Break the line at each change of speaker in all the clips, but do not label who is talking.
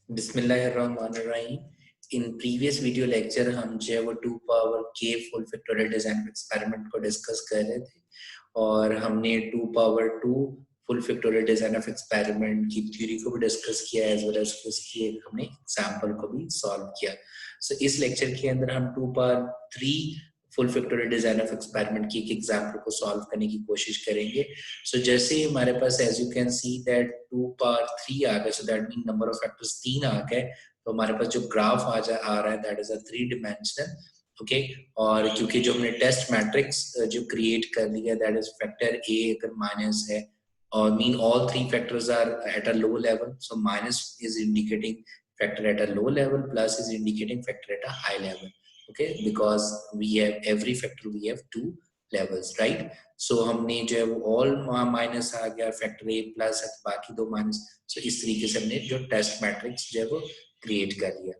बिस्मिल्लाहिर्रहमानिर्रहीम। In previous video lecture हम जो है वो 2 power k full factorial design experiment को डिस्कस कर रहे थे और हमने 2 power 2 full factorial design of experiment की थ्योरी को भी डिस्कस किया एज वेल एज उसकी हमने एग्जांपल को भी सॉल्व किया। सो इस लेक्चर के अंदर हम 2 power 3 full factorial design of experiment की एक एग्जांपल को सॉल्व करने की कोशिश करेंगे। सो जैसे ही हमारे पास as you can see that 2 power 3 आ गए, so that mean number of factors 3 आ गए, तो हमारे पास जो ग्राफ आ रहा है that is a 3 dimensional. Okay, और क्योंकि जो हमने टेस्ट मैट्रिक्स जो क्रिएट कर लिया दैट इज फैक्टर a अगर माइनस है और mean all 3 factors are at a low level, so minus is indicating factor at a low level, plus is indicating factor at a high level. Okay, because we have every factor we have 2 levels, right? So हमने जो है वो all minus आ गया, factor a plus है तो बाकी 2 minus. सो इस तरीके से हमने जो टेस्ट मैट्रिक्स जो है वो क्रिएट कर लिया।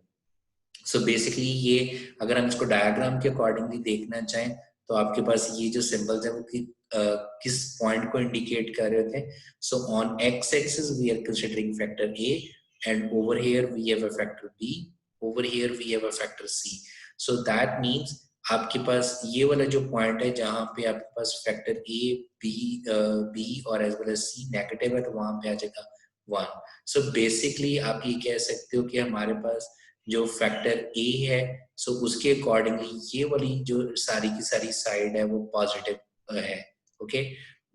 सो बेसिकली ये अगर हम इसको डायग्राम के अकॉर्डिंगली देखना चाहें तो आपके पास ये जो सिंबल्स है वो किस पॉइंट को इंडिकेट कर रहे थे। So on X axis we are considering factor a and over here we have a factor b, over here we have a factor c. So that means आपके पास ये वाला जो पॉइंट है जहां पे आपके पास फैक्टर a b और as well as c negative है तो वहां पे आ जाएगा 1। सो बेसिकली आप ये कह सकते हो कि हमारे पास जो फैक्टर a है सो उसके अकॉर्डिंगली ये वाली जो सारी की सारी साइड है वो पॉजिटिव है। ओके,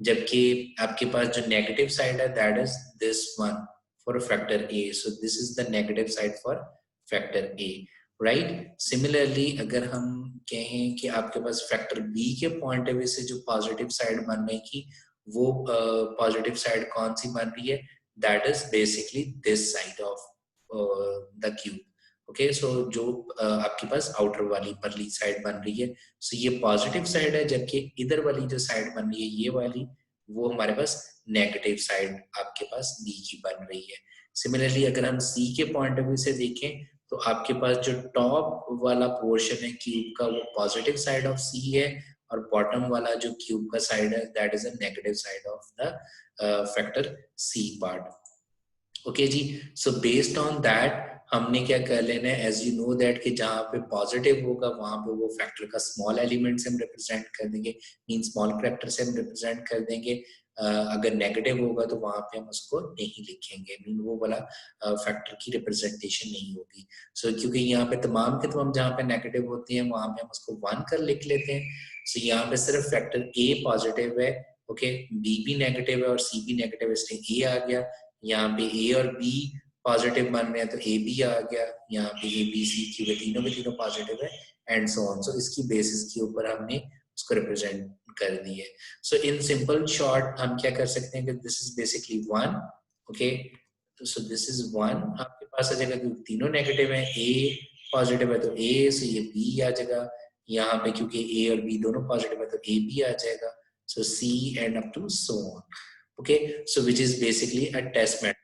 जबकि आपके पास जो नेगेटिव साइड है that is this one for factor a, so this is the negative side for factor a, right? Similarly अगर हम कहें कि आपके पास फैक्टर b के पॉइंट ऑफ व्यू से जो पॉजिटिव साइड बनने की वो पॉजिटिव साइड कौन सी बन रही है, that is basically this side of the cube. Okay, so जो आपके पास आउटर वाली परली साइड बन रही है, सो ये पॉजिटिव साइड है, जबकि इधर वाली जो साइड बन रही है ये वाली वो हमारे पास नेगेटिव साइड आपके पास बी की बन रही है। सिमिलरली अगर हम सी के पॉइंट ऑफ व्यू से देखें तो आपके पास जो टॉप वाला पोर्शन है क्यूब का वो पॉजिटिव साइड ऑफ सी है और बॉटम वाला जो क्यूब का साइड है that is a negative side of the factor C part. Okay जी, सो बेस्ड ऑन दैट हमने क्या कर लेना है, एज यू नो दैट कि जहाँ पे पॉजिटिव होगा वहां पे वो फैक्टर का स्मॉल एलिमेंट से हम रिप्रेजेंट कर देंगे, मीन स्मॉल कैरेक्टर से हम रिप्रेजेंट कर देंगे। अगर नेगेटिव होगा तो वहां पे हम उसको नहीं लिखेंगे, मीन वो वाला फैक्टर की रिप्रेजेंटेशन नहीं होगी। सो क्योंकि यहाँ पे तमाम के तमाम जहाँ पे नेगेटिव होते हैं वहां पे हम उसको 1 कर लिख लेते हैं। सो यहाँ पे सिर्फ फैक्टर a पॉजिटिव है, ओके, b भी नेगेटिव है और c भी नेगेटिव है, इसलिए a आ गया। यहाँ पे a और b पॉजिटिव बन रहे हैं तो ए बी आ गया, यहाँ पे ए बी सी क्योंकि तीनों के तीनों पॉजिटिव है एंड सो ऑन। सो इसकी बेसिस के ऊपर हमने उसको रिप्रेजेंट कर दी है। सो इन सिंपल शॉर्ट हम क्या कर सकते हैं कि this is basically 1। Okay, so this is 1 आपके पास आ जाएगा क्योंकि तीनों नेगेटिव है, ए पॉजिटिव है तो ए, से ये बी आ जाएगा। यहाँ पे क्योंकि ए और बी दोनों पॉजिटिव है तो ए बी आ जाएगा। So C and up to so on. Okay, so which is basically a test matrix.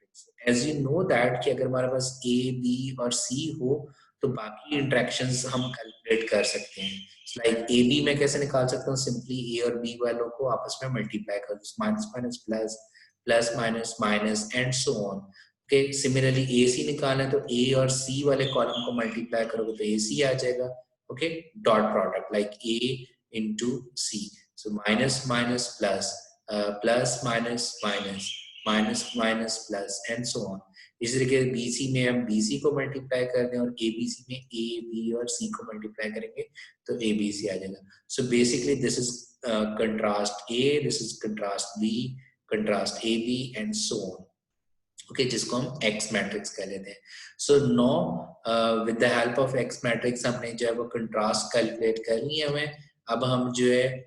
As you know that कि अगर हमारे पास ए बी और सी हो तो बाकी इंटरेक्शंस हम कैलकुलेट कर सकते हैं। लाइक ए बी में कैसे निकाल सकता हूँ, सिंपली ए और बी वालों को आपस में मल्टीप्लाई कर दो, minus minus plus, plus minus minus and so on. Okay, similarly A C निकालना है तो ए और सी वाले कॉलम को मल्टीप्लाई करोगे तो ए सी आ जाएगा। Okay, dot product like A into C, so minus minus plus, plus minus minus, minus minus plus and so on. इसी तरीके से बीसी में हम बीसी को मल्टीप्लाई कर दें और एबीसी में ए बी और सी को मल्टीप्लाई करेंगे तो एबीसी आ जाएगा। So basically this is contrast A, this is contrast B, contrast A B and so on. Okay, जिसको हम एक्स मैट्रिक्स कह लेते हैं। So now with the help of X matrix हमने जो है वो कंट्रास्ट कैलकुलेट कर ली है हमें। अब हम जो है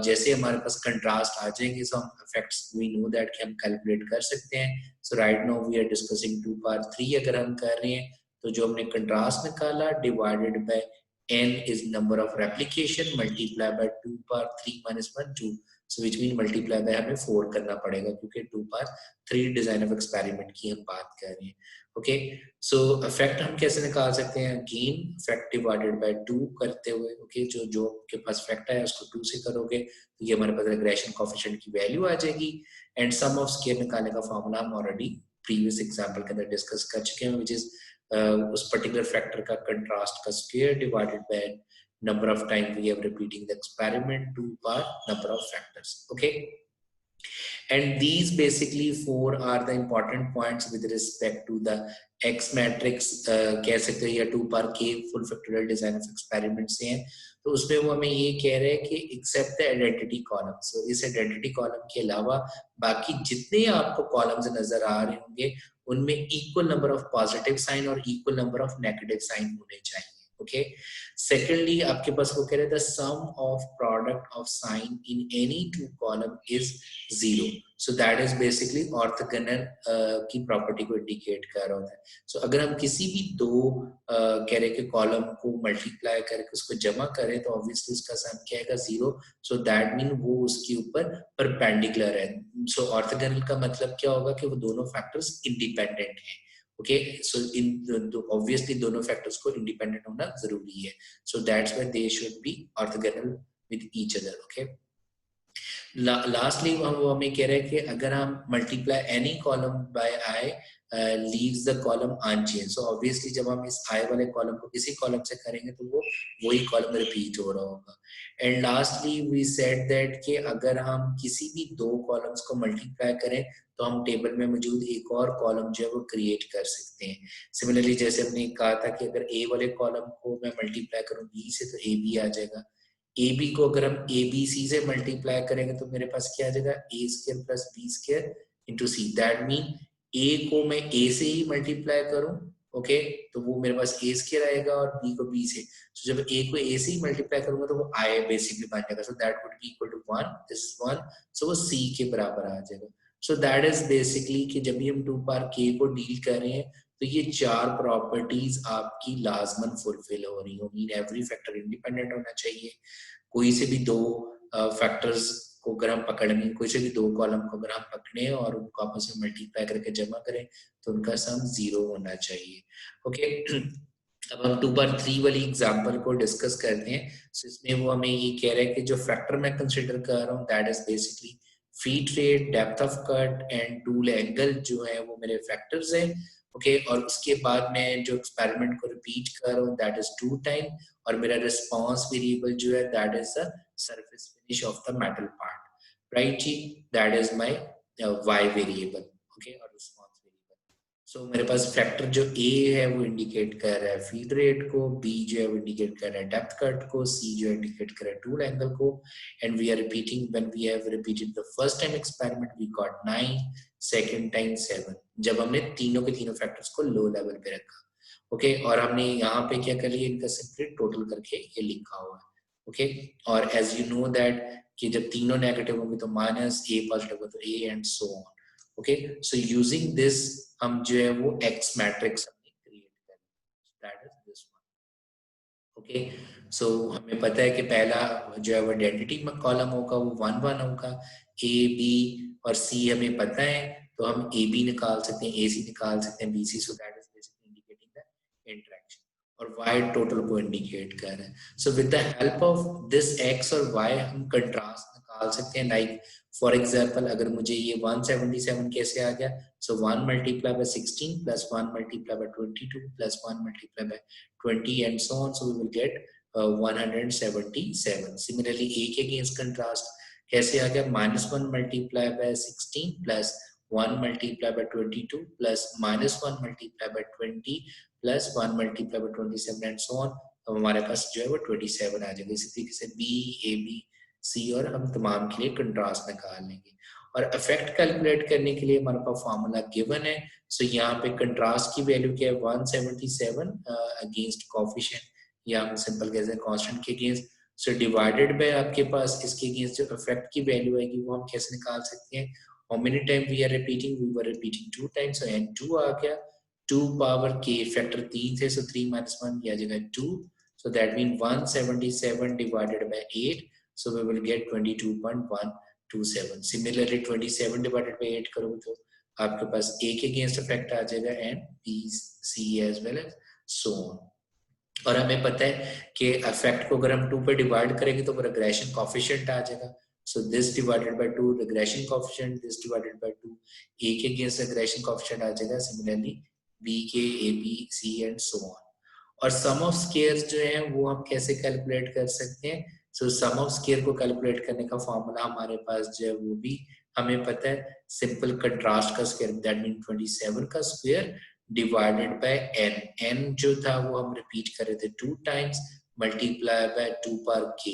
जैसे हमारे पास कंट्रास्ट आ जाएंगे सो हम इफेक्ट्स वी नो दैट कि हम कैलकुलेट कर सकते हैं। So right now we are discussing 2 power 3 अगर हम कर रहे हैं तो जो हमने कंट्रास्ट निकाला divided by n is number of replication multiply by 2 power 3 minus 1 2, so which mean multiply by हमें 4 करना पड़ेगा क्योंकि 2 power 3 डिजाइन ऑफ एक्सपेरिमेंट की हम बात कर रहे हैं। ओके, सो इफेक्ट हम कैसे निकाल सकते हैं, अगेन इफेक्ट डिवाइडेड बाय 2 करते हुए। ओके, जो जो के पास इफेक्ट है उसको 2 से करोगे तो ये हमारे पास रिग्रेशन कोएफिशिएंट की वैल्यू आ जाएगी एंड सम ऑफ स्क्वायर निकालने का फॉर्मूला हम ऑलरेडी प्रीवियस एग्जांपल के अंदर डिस्कस कर चुके हैं, विच इज उस पर्टिकुलर फैक्टर का कंट्रास्ट का square divided bye number of times we are repeating the experiment, 2 par number of factors. Okay, and these basically 4 are the important points with respect to the X matrix. कह सकते हैं या 2 par K full factorial design of experiment से हैं, तो उसमें वो हमें ये कह रहे हैं कि except the identity column. So इस identity column के अलावा बाकी जितने आपको columns नजर आ रहे होंगे उनमें equal number of positive sign और equal number of negative sign होने चाहिए. Okay, secondly आपके पास वो कह रहे हैं the sum of product of sign in any two column is 0. So that is basically orthogonal की property को indicate कर रहा होता है. So अगर हम किसी भी दो कह रहे के column को multiply करके उसको जमा करें तो obviously उसका sum क्या आएगा 0. So that mean वो उसके ऊपर perpendicular है. So orthogonal का मतलब क्या होगा कि वो दोनों factors independent हैं. Okay, so in obviously दोनों factors को independent होना जरूरी है. So that's why they should be orthogonal with each other. Okay. Lastly वो हमें कह रहे हैं कि अगर हम multiply any column by I leaves the column unchanged. So obviously जब हम इस I वाले column को किसी column से करेंगे तो वो वही column repeat हो रहा होगा. And lastly we said that कि अगर हम किसी भी दो columns को multiply करें तो हम टेबल में मौजूद एक और कॉलम जो है वो क्रिएट कर सकते हैं. सिमिलरली जैसे हमने कहा था कि अगर ए वाले कॉलम को मैं मल्टीप्लाई करूं बी से तो ए बी आ जाएगा. ए बी को अगर हम ए बी सी से मल्टीप्लाई करेंगे तो मेरे पास क्या आ जाएगा A square plus B square into C. That mean A को मैं ए से ही मल्टीप्लाई करूं ओके तो वो मेरे पास ए स्क्वायर आएगा और बी को बी से. so, जब ए को ए से ही मल्टीप्लाई करूंगा तो वो आई बेसिकली बन जाएगा. so that would be equal to 1. this is 1. so वो सी के बराबर आ जाएगा. So that is basically कि जब भी हम 2 par K को डील कर रहे हैं तो ये चार प्रॉपर्टीज आपकी लाजमन फुलफिल हो रही होंगी. एवरी फैक्टर इंडिपेंडेंट होना चाहिए. कोई से भी दो फैक्टर्स को अगर हम पकड़ेंगे, कोई से भी दो कॉलम को अगर हम पकड़े और उनको आपस में मल्टीप्लाई करके जमा करें तो उनका सम 0 होना चाहिए. ओके अब हम 2 par 3 वाली एग्जांपल को डिस्कस करते हैं. so, इसमें वो हमें ये कह रहे हैं कि जो फैक्टर मैं कंसीडर कर रहा हूँ that is basically feed rate, depth of cut and tool angle जो है वो मेरे फैक्टर्स हैं. ओके और उसके बाद मैं जो एक्सपेरिमेंट को रिपीट कर रहा हूँ दैट इज 2 टाइम और मेरा रिस्पांस वेरिएबल जो है that is the surface finish of the metal part. Right जी, that is my Y variable. Okay और रिस्पांस वेरिएबल. सो मेरे पास फैक्टर जो ए है वो इंडिकेट कर रहा है फीड रेट को, बी जो है वो इंडिकेट कर रहा है डेप्थ कट को, सी जो है इंडिकेट कर रहा है टूल एंगल को. And we are repeating when we have repeated the first time experiment we got 9, second time 7 जब हमने तीनों के तीनों फैक्टर्स को लो लेवल पे रखा. ओके और हमने यहाँ पे क्या कर लिया इनका सिंपली टोटल करके ये लिखा हुआ है. ओके और एज यू नो दैट कि जब तीनों नेगेटिव होंगे तो माइनस, ए पॉजिटिव होगा तो A and so on. Okay so using this हम जो है वो एक्स मैट्रिक्स क्रिएट करें. That is this one. Okay so हमें पता है कि पहला जो है वो आइडेंटिटी कॉलम होगा वो 1 1 होगा. ए बी और सी हमें पता है तो हम ए बी निकाल सकते हैं, ए सी निकाल सकते हैं, B C. So that is basically indicating the interaction और y टोटल को इंडिकेट कर रहा है. सो विद द हेल्प ऑफ दिस x और y हम कंट्रास्ट निकाल सकते हैं. लाइक फॉर एग्जांपल अगर मुझे ये 177 कैसे आ गया, so 1 multiply by 16 plus 1 multiply by 22 plus 1 multiply by 20 and so on. So we will get 177. Similarly a के अगेंस्ट कंट्रास्ट कैसे आ गया, -1 multiply by 16 plus 1 multiply by 22 plus -1 multiply by 20 plus 1 multiply by 27 and so on. तो हमारे पास जो है वो 27 आ जाएगा. इसी तरीके से बी, ए बी, सी और हम तमाम के लिए कंट्रास्ट निकाल लेंगे. और इफेक्ट कैलकुलेट करने के लिए हमारे पास फार्मूला गिवन है. सो यहाँ पे कंट्रास्ट की वैल्यू क्या है 177 अगेंस्ट कोएफिशिएंट या हम सिंपल कहते हैं कांस्टेंट के अगेंस्ट. सो डिवाइडेड बाय आपके पास इसके अगेंस्ट जो इफेक्ट की वैल्यू आएगी वो हम कैसे निकाल सकते हैं. How many time we are repeating, we were repeating 2 times. So n2 आ गया. 2 पावर k फैक्टर 3 थे, so 3 minus 1 ये आ जाएगा 2. So that means 177 divided by 8. So we will get 22.127. Similarly 27 divided by 8 करोगे तो आपके पास a के अगेंस्ट इफेक्ट आ जाएगा and b, c as well as so on. और हमें पता है कि इफेक्ट को अगर हम 2 पे डिवाइड करेंगे तो रिग्रेशन कोएफिशिएंट आ जाएगा. So this divided by 2 regression coefficient, this divided by 2 A के against regression coefficient आ जाएगा, similarly B के A, B, C and so on. और sum of squares जो है वो हम कैसे कैलकुलेट कर सकते हैं? So sum of square को कैलकुलेट करने का फॉर्मूला हमारे पास जो है वो भी हमें पता है, सिंपल कंट्रास्ट का स्क्वायर, दैट मीन 27 का square divided bye n. n जो था वो हम रिपीट कर रहे थे 2 times multiply by 2 power k.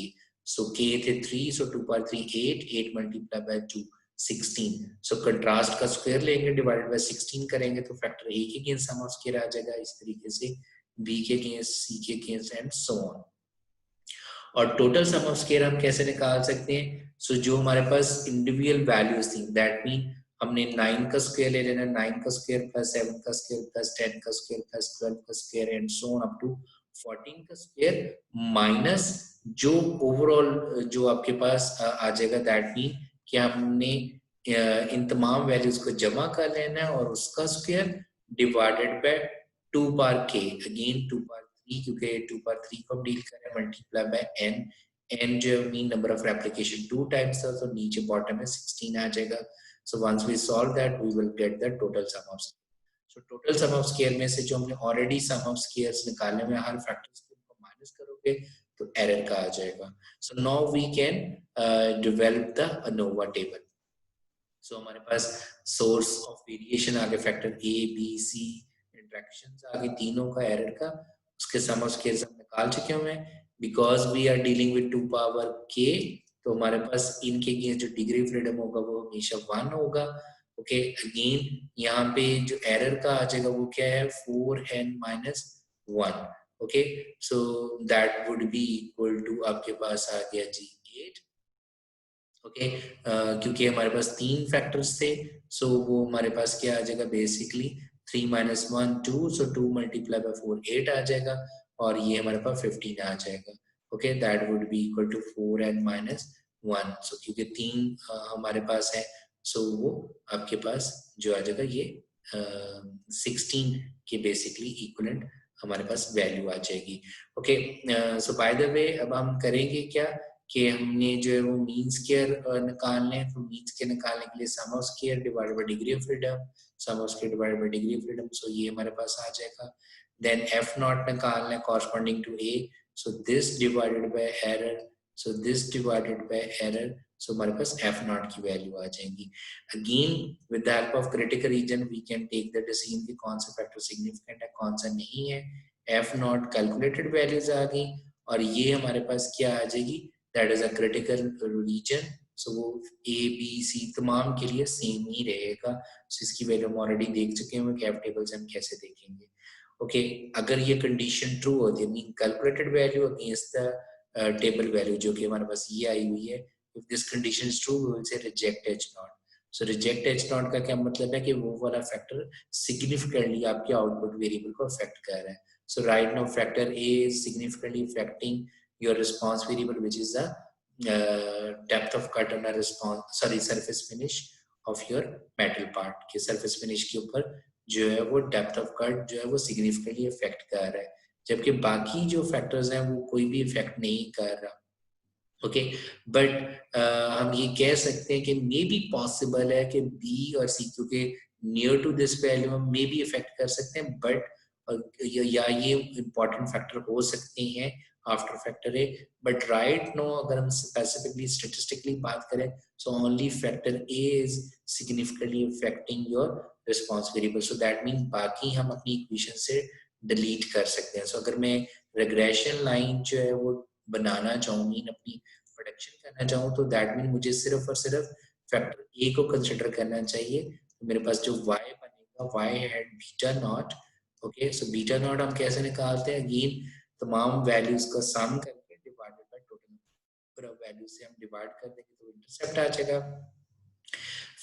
So k थे 3, so 2 power 3 8, 8 multiply by 2 16. So contrast का स्क्वायर लेंगे डिवाइडेड बाय 16 करेंगे तो फैक्टर a के अगेंस्ट सम ऑफ स्क्वायर आ जाएगा, इस तरीके से b के अगेंस्ट, c के अगेंस्ट एंड सो ऑन. और टोटल सम ऑफ स्क्वायर हम कैसे निकाल सकते हैं? सो जो हमारे पास इंडिविजुअल वैल्यूज थी, दैट मीन हमने 9 का स्क्वायर ले लेना, 9 का स्क्वायर प्लस 7 का स्क्वायर प्लस 10 का स्क्वायर प्लस 12 का square and so on up to 14 का स्क्वायर माइनस जो ओवरऑल जो आपके पास आ जाएगा, दैट मीन कि हमने इन तमाम वैल्यूज को जमा कर लेना है और उसका square divided bye 2 power k, again 2 power 3 क्योंकि 2 पावर 3 को हम डील कर रहे हैं, मल्टीप्लाई बाय n. n जो mean number of replication 2 times था, तो नीचे बॉटम में 16 आ जाएगा. So once we solve that, we will get the total sum of square. So total sum of square में से जो हमने already sum of squares निकालने में हर factors को माइनस करोगे तो error का आ जाएगा. So now we can develop the ANOVA table. So हमारे पास source of variation आ गए, factor A, B, C, interactions आ गए तीनों का, error का, उसके sum of squares हम निकाल चुके हैं. Because we are dealing with 2 power k, तो हमारे पास इनके अगेंस्ट जो डिग्री फ्रीडम होगा वो हमेशा 1 होगा. ओके, अगेन यहाँ पे जो एरर का आ जाएगा वो क्या है, 4n minus 1. Okay, so that would be equal to आपके पास आ गया जी 8. ओके, क्योंकि हमारे पास 3 फैक्टर्स थे, सो वो हमारे पास क्या आ जाएगा, basically 3 minus 1 2, so 2 multiplied by 4 8 आ जाएगा और ये हमारे पास 15 आ जाएगा. Okay, that would be equal to 4n minus 1. So क्योंकि 3 हमारे पास है, सो वो आपके पास जो आ जाएगा ये 16 के बेसिकली इक्वलेंट हमारे पास वैल्यू आ जाएगी. Okay, so by the way अब हम करेंगे क्या कि हमने जो है वो मीन स्क्वायर निकालने हैं. तो मीन स्क्वायर निकालने के लिए sum of square divided by degree of freedom, sum of square divided by degree of freedom, so ये हमारे पास आ जाएगा. देन एफ नॉट निकालना है corresponding to A, so this divided by error, so this divided by error, so हमारे पास F naught की value आ जाएगी. Again with the help of critical region we can take the decision कि कौन सा फैक्टर सिग्निफिकेंट है कौन सा नहीं है. एफ नॉट कैलकुलेटेड वैल्यूज आ गई और ये हमारे पास क्या आ जाएगी, that is a critical region. So वो ए बी सी तमाम के लिए सेम ही रहेगा. सो इसकी वैल्यू हम ऑलरेडी देख चुके हैं, कैप टेबल से हम कैसे देखेंगे. ओके, अगर ये कंडीशन ट्रू होती है, mean calculated value against the table value जो कि हमारे पास ये आई हुई है, if this condition is true we will say reject H naught. So reject H naught का क्या मतलब है कि वो वाला फैक्टर सिग्निफिकेंटली आपके आउटपुट वेरिएबल को अफेक्ट कर रहा है. So right now factor A is significantly affecting your response variable, which is the depth of cut on a response, surface finish of your metal part. कि surface finish के ऊपर जो है वो depth of cut जो है वो significantly affect कर रहा है, जबकि बाकी जो factors हैं वो कोई भी affect नहीं कर रहा. ओके, बट हम ये कह सकते हैं कि मे बी पॉसिबल है कि B और C क्योंकि नियर टू दिस वैल्यू हम मे बी अफेक्ट कर सकते हैं, बट या ये इम्पोर्टेंट फैक्टर हो सकते हैं after factor A. But right no अगर हम स्पेसिफिकली स्टैटिस्टिकली बात करें, so only factor A is significantly affecting your response variable. So that mean बाकी हम अपनी इक्वेशन से डिलीट कर सकते हैं. सो अगर मैं रिग्रेशन लाइन जो है वो बनाना चाहूँ, मीन अपनी प्रोडक्शन करना चाहूँ, तो दैट मीन मुझे सिर्फ और सिर्फ फैक्टर ए को कंसिडर करना चाहिए. तो मेरे पास जो y बनेगा, y had beta not. Okay, so beta not हम कैसे निकालते हैं, अगेन तमाम वैल्यूज का सम करके divided by total number of values से हम डिवाइड कर देंगे तो इंटरसेप्ट आ जाएगा.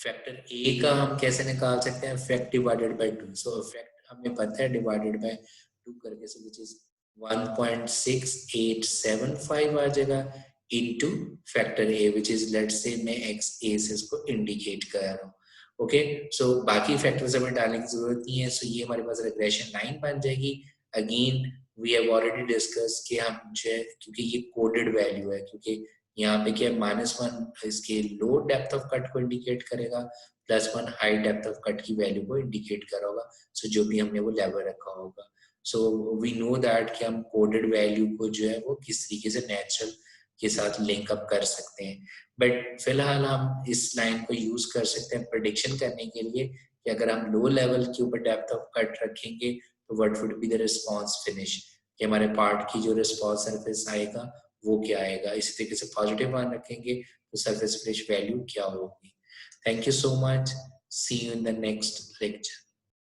फैक्टर ए का हम कैसे निकाल सकते हैं, fact divided by 2. So fact हमें पता है डिवाइडेड बाय 2 करके, सो व्हिच इज 1.6875 आ जाएगा into factor A which is let's say मैं x a से इसको इंडिकेट कर रहा हूँ. ओके, सो बाकी फैक्टर्स हमें डालने की जरूरत नहीं है. सो ये हमारे पास रिग्रेशन लाइन बन जाएगी. Again we have already discuss कि हम जो है क्योंकि ये कोडेड वैल्यू है, क्योंकि यहाँ पे क्या -1 इसके लो डेप्थ ऑफ कट को इंडिकेट करेगा, +1 हाई डेप्थ ऑफ कट की वैल्यू को इंडिकेट करा होगा। सो जो भी हमने वो लेवल रखा होगा। सो वी नो दैट कि हम कोडेड वैल्यू को जो है वो किस तरीके से नेचुरल के साथ लिंक अप कर सकते हैं। बट फिलहाल हम इस लाइन को यूज कर सकते हैं प्रेडिक्शन करने के लिए कि अगर हम लो लेवल के ऊपर डेप्थ ऑफ कट रखेंगे तो what would be the response finish, कि हमारे पार्ट की जो रिस्पांस सरफेस आएगा वो क्या आएगा। इसी तरीके से पॉजिटिव मान रखेंगे तो सरफेस फिनिश वैल्यू क्या होगी। Thank you so much, see you in the next lecture.